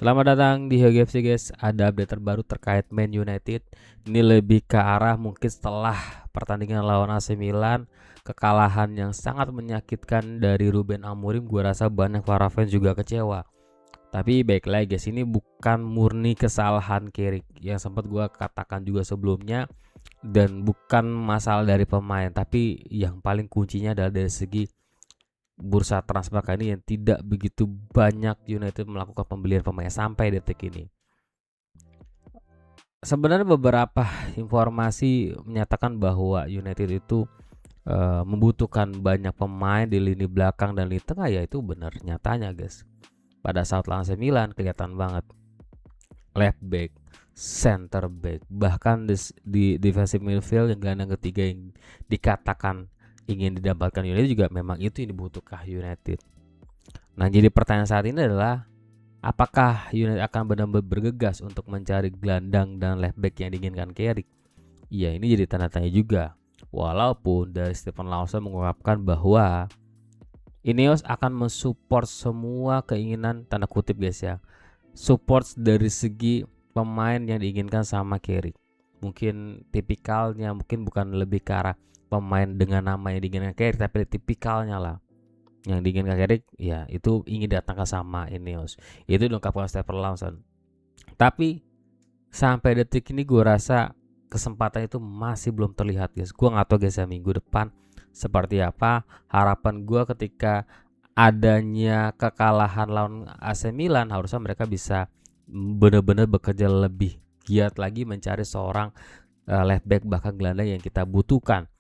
Selamat datang di Hyogi FC guys. Ada update terbaru terkait Man United. Ini lebih ke arah mungkin setelah pertandingan lawan AC Milan, kekalahan yang sangat menyakitkan dari Ruben Amorim. Gua rasa banyak para fans juga kecewa. Tapi baik lagi guys, ini bukan murni kesalahan Carrick yang sempat gua katakan juga sebelumnya, dan bukan masalah dari pemain, tapi yang paling kuncinya adalah dari segi bursa transfer kali ini yang tidak begitu banyak United melakukan pembelian pemain sampai detik ini. Sebenarnya beberapa informasi menyatakan bahwa United itu membutuhkan banyak pemain di lini belakang dan lini tengah, ya itu benar nyatanya guys. Pada saat lawan AC Milan kelihatan banget left back, center back, bahkan di defensive midfield yang gelandang ketiga yang dikatakan ingin didapatkan United juga memang itu yang dibutuhkan United. Nah, jadi pertanyaan saat ini adalah apakah United akan benar-benar bergegas untuk mencari gelandang dan left back yang diinginkan Carrick? Ya, ini jadi tanda tanya juga. Walaupun dari Stephen Lawson mengungkapkan bahwa Ineos akan mensupport semua keinginan tanda kutip guys ya, support dari segi pemain yang diinginkan sama Carrick. Mungkin tipikalnya mungkin bukan lebih ke arah pemain dengan nama yang diinginkan Carrick, tapi tipikalnya lah yang diinginkan Carrick ya itu ingin datangkan sama Ineos. Itu diungkapkan Stephen Lawson. Tapi sampai detik ini gue rasa kesempatan itu masih belum terlihat guys. Gue nggak tahu guys ya minggu depan seperti apa. Harapan gue ketika adanya kekalahan lawan AC Milan, harusnya mereka bisa benar-benar bekerja lebih giat lagi mencari seorang left back bahkan gelandang yang kita butuhkan.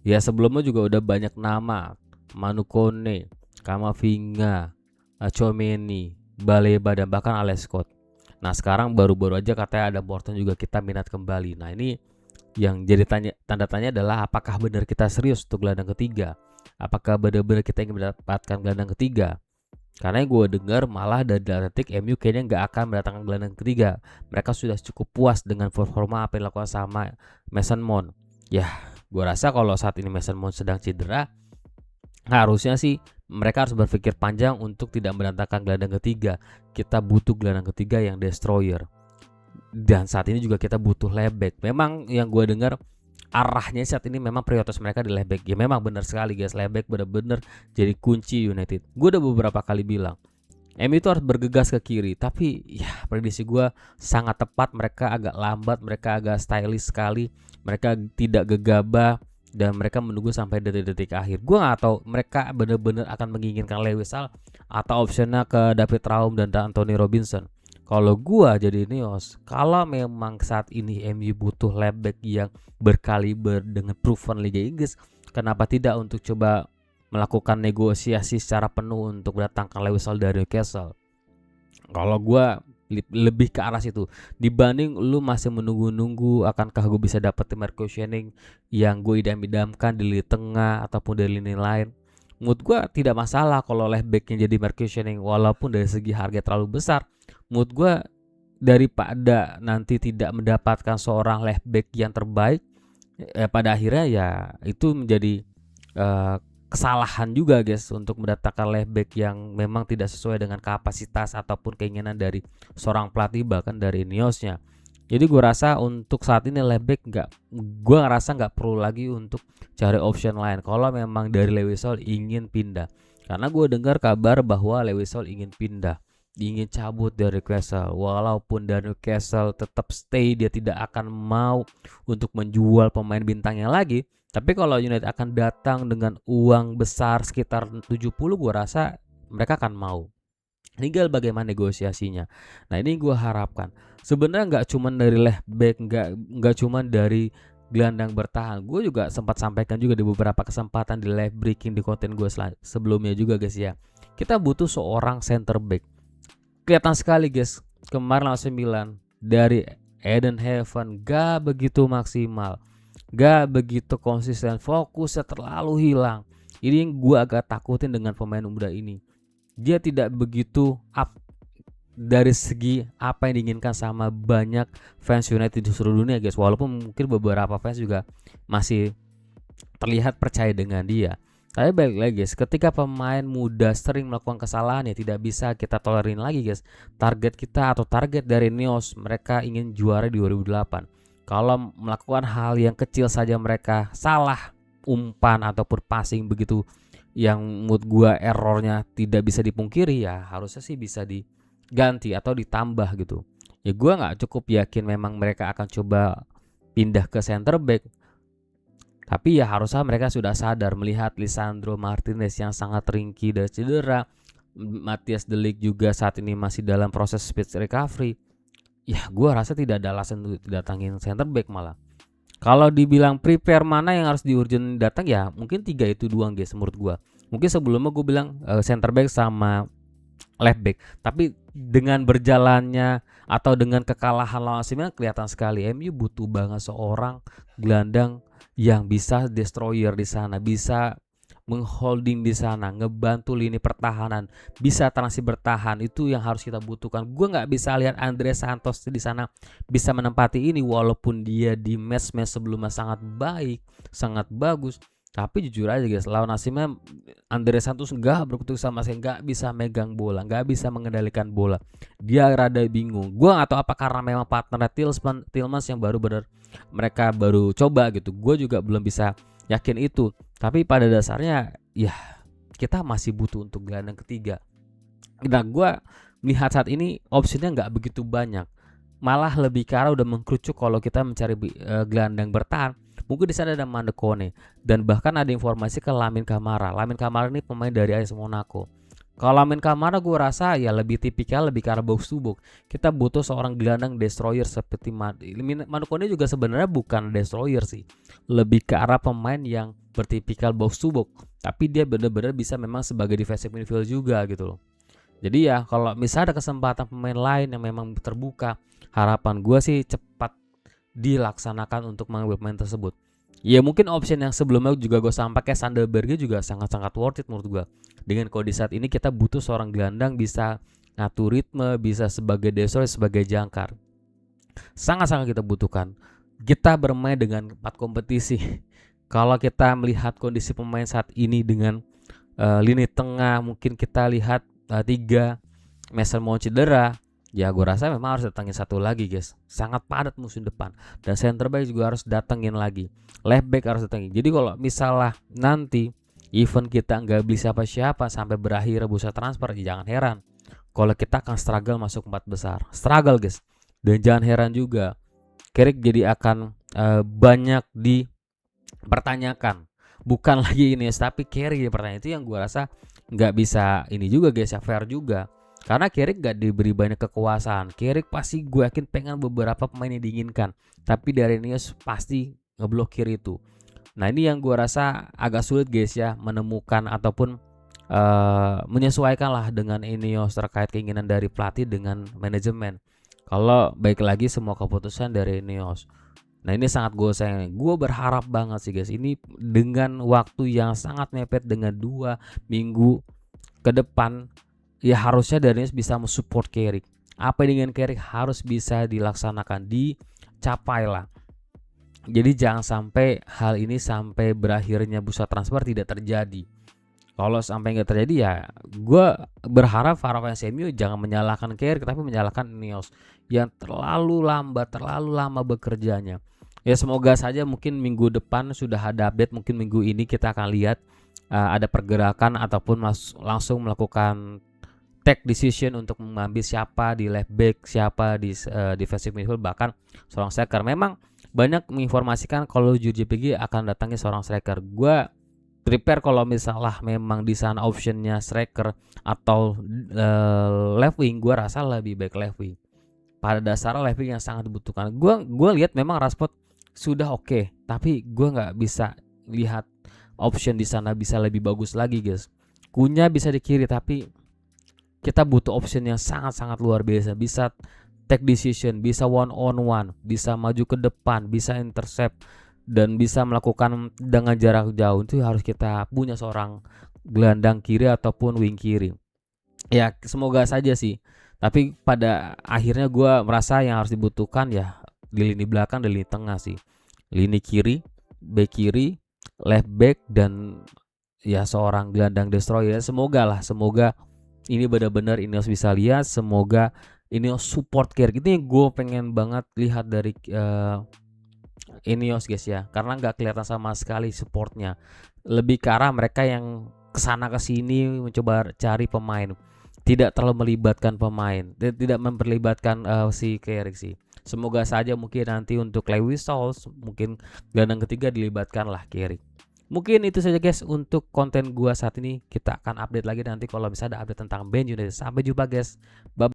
Ya sebelumnya juga udah banyak nama, Manu Kone, Kamavinga, Tchouaméni, Baleba dan bahkan Alex Scott. Nah sekarang baru-baru aja katanya ada Morton juga kita minat kembali. Nah ini yang jadi tanda tanya adalah apakah benar kita serius untuk gelandang ketiga? Apakah benar-benar kita ingin mendapatkan gelandang ketiga? Karena yang gue dengar malah dari detik MU kayaknya nggak akan mendatangkan gelandang ketiga. Mereka sudah cukup puas dengan performa apa yang dilakukan sama Mason Mount. Ya, gue rasa kalau saat ini Mason Mount sedang cedera, harusnya sih mereka harus berpikir panjang untuk tidak mendatangkan gelandang ketiga. Kita butuh gelandang ketiga yang destroyer. Dan saat ini juga kita butuh left back. Memang yang gue dengar arahnya saat ini memang prioritas mereka di left back. Ya memang benar sekali guys, left back benar-benar jadi kunci United. Gue udah beberapa kali bilang MU itu harus bergegas ke kiri, tapi ya prediksi gue sangat tepat. Mereka agak lambat, mereka agak stylish sekali, mereka tidak gegabah dan mereka menunggu sampai detik-detik akhir. Gue nggak tahu mereka benar-benar akan menginginkan Lewis Hall atau opsinya ke David Raum dan Anthony Robinson. Kalau gua jadi Ineos, kalau memang saat ini MU butuh left back yang berkaliber dengan proven Liga Inggris, kenapa tidak untuk coba melakukan negosiasi secara penuh untuk mendatangkan Lewis Hall dari Newcastle? Kalau gua lebih ke arah situ dibanding lu masih menunggu-nunggu akankah gue bisa dapetin Marco Schenning yang gue idam-idamkan di lini tengah ataupun dari lini lain. Menurut gue tidak masalah kalau left backnya jadi Marco Schenning, walaupun dari segi harga terlalu besar. Menurut gue daripada nanti tidak mendapatkan seorang left back yang terbaik, pada akhirnya ya itu menjadi kesalahan juga guys untuk mendatangkan left back yang memang tidak sesuai dengan kapasitas ataupun keinginan dari seorang pelatih bahkan dari Ineosnya. Jadi gue rasa untuk saat ini left back gue ngerasa nggak perlu lagi untuk cari option lain kalau memang dari Lewis Hall ingin pindah. Karena gue dengar kabar bahwa Lewis Hall ingin pindah, ingin cabut dari Newcastle. Walaupun dari Newcastle tetap stay, dia tidak akan mau untuk menjual pemain bintangnya lagi. Tapi kalau United akan datang dengan uang besar sekitar 70, gue rasa mereka akan mau. Tinggal bagaimana negosiasinya. Nah ini gue harapkan. Sebenarnya nggak cuma dari left back, nggak cuma dari gelandang bertahan. Gue juga sempat sampaikan juga di beberapa kesempatan di live breaking di konten gue sebelumnya juga guys ya. Kita butuh seorang center back. Kelihatan sekali guys, kemarin lawan 9 dari Eden Heaven gak begitu maksimal, gak begitu konsisten, fokusnya terlalu hilang. Ini yang gue agak takutin dengan pemain muda ini. Dia tidak begitu up dari segi apa yang diinginkan sama banyak fans United di seluruh dunia guys. Walaupun mungkin beberapa fans juga masih terlihat percaya dengan dia. Tapi balik lagi guys, ketika pemain muda sering melakukan kesalahan ya tidak bisa kita tolerin lagi guys. Target kita atau target dari Neos, mereka ingin juara di 2008. Kalau melakukan hal yang kecil saja mereka salah, umpan ataupun passing begitu yang mood gua errornya tidak bisa dipungkiri, ya harusnya sih bisa diganti atau ditambah gitu. Ya gua nggak cukup yakin memang mereka akan coba pindah ke center back. Tapi ya harusnya mereka sudah sadar melihat Lisandro Martinez yang sangat ringkih dan cedera, Matthias De Ligt juga saat ini masih dalam proses speed recovery. Ya gue rasa tidak ada alasan untuk datangin center back malah. Kalau dibilang prepare mana yang harus diurgent datang, ya mungkin 3 itu doang guys menurut gue. Mungkin sebelumnya gue bilang center back sama left back. Tapi dengan berjalannya atau dengan kekalahan lawan AC Milan kelihatan sekali MU butuh banget seorang gelandang yang bisa destroyer di sana, bisa mengholding di sana, ngebantu lini pertahanan, bisa transi bertahan. Itu yang harus kita butuhkan. Gue nggak bisa lihat Andre Santos di sana bisa menempati ini walaupun dia di match-match sebelumnya sangat baik, sangat bagus. Tapi jujur aja guys, lawan AC Milan Andre Santos nggak berkutik sama sekali, nggak bisa megang bola, nggak bisa mengendalikan bola. Dia rada bingung. Gue nggak tahu apa karena memang partner Tillmans yang mereka baru coba gitu. Gue juga belum bisa yakin itu. Tapi pada dasarnya ya kita masih butuh untuk gelandang ketiga. Nah gue melihat saat ini opsinya nggak begitu banyak. Malah lebih ke arah udah mengkerucut kalau kita mencari gelandang bertahan. Mungkin di sana ada Mandekone dan bahkan ada informasi ke Lamine Camara. Lamine Camara ini pemain dari AS Monaco. Kalau Lamine Camara gue rasa ya lebih tipikal, lebih ke arah box to box. Kita butuh seorang gelandang destroyer seperti Mandekone juga sebenarnya bukan destroyer sih. Lebih ke arah pemain yang bertipikal box to box. Tapi dia benar-benar bisa memang sebagai defensive midfield juga gitu loh. Jadi ya kalau misalnya ada kesempatan pemain lain yang memang terbuka, harapan gue sih cepat dilaksanakan untuk mengambil pemain tersebut. Ya mungkin option yang sebelumnya juga gue sampaikan kayak Sandelberg juga sangat-sangat worth it menurut gue. Dengan kondisi saat ini kita butuh seorang gelandang bisa ngatur ritme, bisa sebagai destroyer, sebagai jangkar. Sangat-sangat kita butuhkan. Kita bermain dengan 4 kompetisi. Kalau kita melihat kondisi pemain saat ini dengan lini tengah, mungkin kita lihat 3 Mason Mount cedera. Ya gue rasa memang harus datangin satu lagi guys. Sangat padat musim depan. Dan center back juga harus datangin lagi. Left back harus datangin. Jadi kalau misalnya nanti event kita nggak beli siapa-siapa sampai berakhir bursa transfer, ya jangan heran kalau kita akan struggle masuk 4 besar. Struggle guys. Dan jangan heran juga Carrick jadi akan banyak dipertanyakan. Bukan lagi ini tapi Carrick dipertanyakan. Itu yang gue rasa nggak bisa ini juga guys ya, fair juga. Karena Carrick gak diberi banyak kekuasaan. Carrick pasti gue yakin pengen beberapa pemain yang diinginkan. Tapi dari Neos pasti ngeblokir itu. Nah ini yang gue rasa agak sulit guys ya, menemukan ataupun menyesuaikan lah dengan Ineos terkait keinginan dari pelatih dengan manajemen. Kalau baik lagi semua keputusan dari Ineos. Nah ini sangat gue sayang. Gue berharap banget sih guys, ini dengan waktu yang sangat mepet dengan 2 minggu ke depan, ya harusnya Daniels bisa mensupport Carrick. Apa dengan Carrick harus bisa dilaksanakan, dicapai lah. Jadi jangan sampai hal ini sampai berakhirnya bursa transfer tidak terjadi. Kalau sampai nggak terjadi ya gue berharap fans MU jangan menyalahkan Carrick tapi menyalahkan Ineos yang terlalu lama bekerjanya. Ya semoga saja mungkin minggu depan sudah ada update. Mungkin minggu ini kita akan lihat ada pergerakan ataupun langsung melakukan take decision untuk mengambil siapa di left back, siapa di defensive midfield, bahkan seorang striker. Memang banyak menginformasikan kalau JPG akan datangnya seorang striker. Gue prepare kalau misalnya memang di sana optionnya striker atau left wing, gue rasa lebih baik left wing. Pada dasarnya left wing yang sangat dibutuhkan. Gue lihat memang Rashford sudah oke, tapi gue nggak bisa lihat option di sana bisa lebih bagus lagi guys. Kunya bisa di kiri tapi kita butuh option yang sangat-sangat luar biasa. Bisa take decision, bisa one on one, bisa maju ke depan, bisa intercept, dan bisa melakukan dengan jarak jauh. Itu harus kita punya seorang gelandang kiri ataupun wing kiri. Ya semoga saja sih. Tapi pada akhirnya gue merasa yang harus dibutuhkan ya di lini belakang dan lini tengah sih. Lini kiri, back kiri, left back, dan ya seorang gelandang destroyer. Semoga ini benar-benar Ineos bisa lihat, semoga Ineos support Carrick. Ini gue pengen banget lihat dari Ineos guys ya, karena nggak kelihatan sama sekali supportnya. Lebih ke arah mereka yang kesana kesini mencoba cari pemain, tidak terlalu melibatkan pemain, tidak memperlibatkan si Carrick sih. Semoga saja mungkin nanti untuk Lewis Souls mungkin gelandang ketiga dilibatkan lah Carrick. Mungkin itu saja guys untuk konten gua saat ini. Kita akan update lagi nanti kalau bisa ada update tentang Man United. Sampai jumpa guys. Bye.